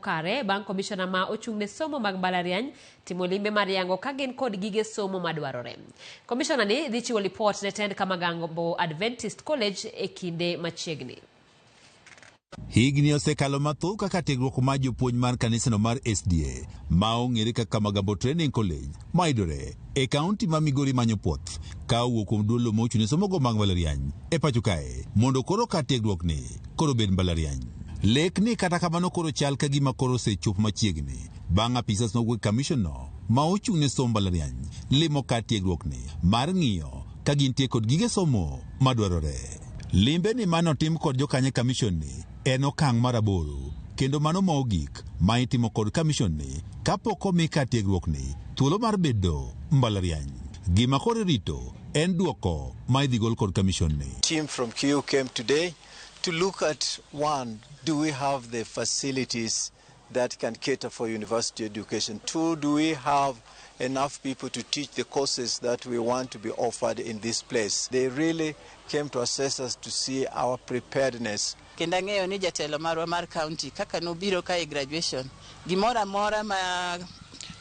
kare bang' komishona ma ochung'ne somo mag mbalariany timo limbe mar yango ka gin kod gige somo madwarore. Komishona ni dhi chiwo lipot ne tend Kamagambo Adventist College e kinde machiegni. Higni osekalo mathoth kaka tiegruok mar jopuonj mar kanisano mar SDA ma ong'ere kaka Kamagambo Training College ma yudore e kaunti ma Migori manyo puoth ka owuok kuom duolo ma ochung'ne somogo mag mbalariany e pacho kae mondo koro ka tiegruok ni koro bed mbalariany. Lek ni kata kamano koro chal ka gima koro osechop machiegni bang' apisas nowuok kamishon no ma ochung'ne somo mbalariany limo ka tiegruok ni mar ng'iyo ka gintie kod gige somo madwarore. Limbe ni mano tim kod jokanye kamishon ni en okang' mar 8 kendo mano mogik ma itimo kod kamishon ni kapok omi ka tiegruok ni thuolo mar bedo mbalariany. Gima koro rito en duoko ma idhi gol kod kamishon ni. Team from KU came today to look at, one, do we have the facilities that can cater for university education? 2, do we have enough people to teach the courses that we want to be offered in this place? They really came to assess us to see our preparedness. Kenda ng'eyo ni jatelo marwa mar county kaka nobiro ka e graduation gimora mora ma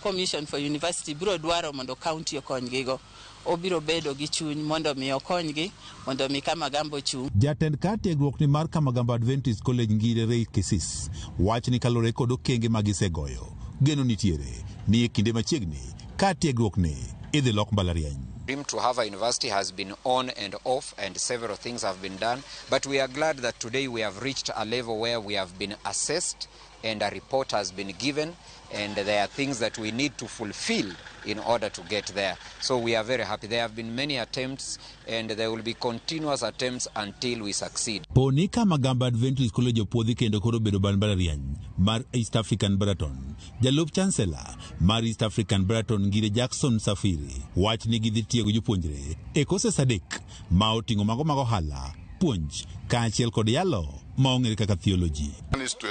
Commission for University biro dwaro mondo county okonygigo obiro bedo gi chuny mondo mi okonygi mondo mi Kamagambo chung. Jatend ka tiegruok ni mar Kamagambo Adventist College ngire Rei Kisis wach ni kalore kod okenge magisegoyo geno nitiere ni e kinde machiegni ka tiegruok ni idhi lok mbalariany. Dream to have a university has been on and off, and several things have been done, but we are glad that today we have reached a level where we have been assessed and a report has been given, and there are things that we need to fulfill in order to get there. So we are very happy. There have been many attempts and there will be continuous attempts until we succeed. Poni Kamagambo Adventist College opodhi kendo koro bedo mbalariany mar East African Baraton. Jalup Chancellor mar East African Baraton ngire Jackson Safiri wach ni gidhi tiego jopuonjre e kose adek ma oting'o mago mag ohala, puonj kaachiel kod yalo ma ong'ere kaka theology. One is to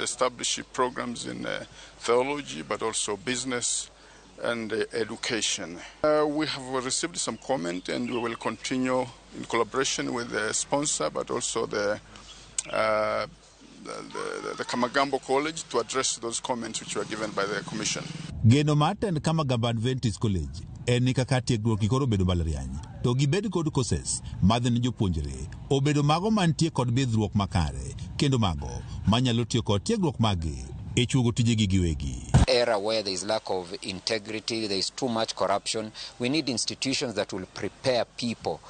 establish programs in theology, but also business and education. We have received some comment, and we will continue in collaboration with the sponsor, but also the Kamagambo College to address those comments which were given by the Commission. Geno matend Kamagambo Adventist College en ni kaka tiegruok koro bedo mbalariany to gibed kod courses madhi ne jopuonjre obedo mago mantie kod bidhruok makare kendo mago manyalo tiyo kod tiegruok magi e chuogo tijegi giwegi. Era where there is lack of integrity, there is too much corruption. We need institutions that will prepare people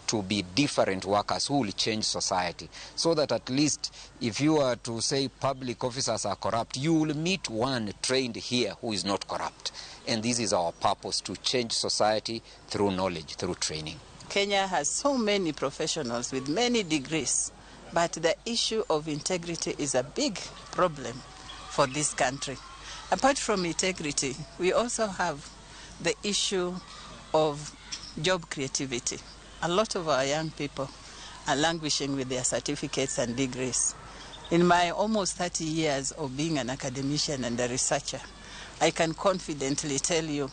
to be different workers who will change society, so that at least if you are to say public officers are corrupt, you will meet one trained here who is not corrupt. And this is our purpose, to change society through knowledge, through training. Kenya has so many professionals with many degrees, but the issue of integrity is a big problem for this country. Apart from integrity, we also have the issue of job creativity. A lot of our young people are languishing with their certificates and degrees. In my almost 30 years of being an academician and a researcher, I can confidently tell you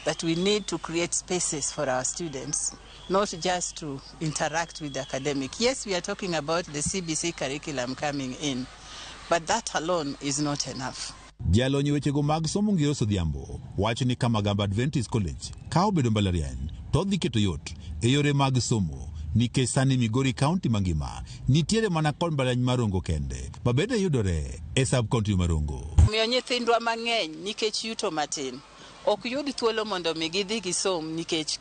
that we need to create spaces for our students, not just to interact with the academic. Yes, we are talking about the CBC curriculum coming in, but that alone is not enough. Jalonyi wechego mag somo ngiro sodhiambo wacho ni Kamagambo Adventist College ka obedo mbalariany to dhi keto yot e yore mag somo nikech sani Migori County mangima nitiere mana kod mbalariany marongo kende babede yudore e sub-county marongo. Miyo nyithindwa mang'eny nikech yuto matin ok yud thuolo mondo mi gidhi gisom nikech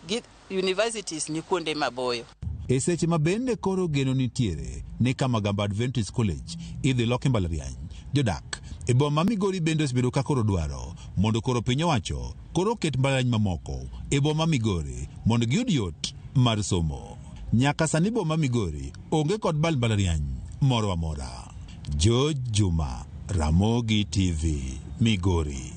universities ni kuonde maboyo. E seche ma bende koro geno nitiere ni Kamagambo Adventist College idhi loki mbalariany, jodak e boma Migori bende osebedo ka koro dwaro mondo koro piny owacho koro ket mbalariany mamoko e boma Migori mondo giyud yot mar somo. Nyaka sani boma Migori onge kod mbalariany moro amora. George Juma, Ramogi TV, Migori.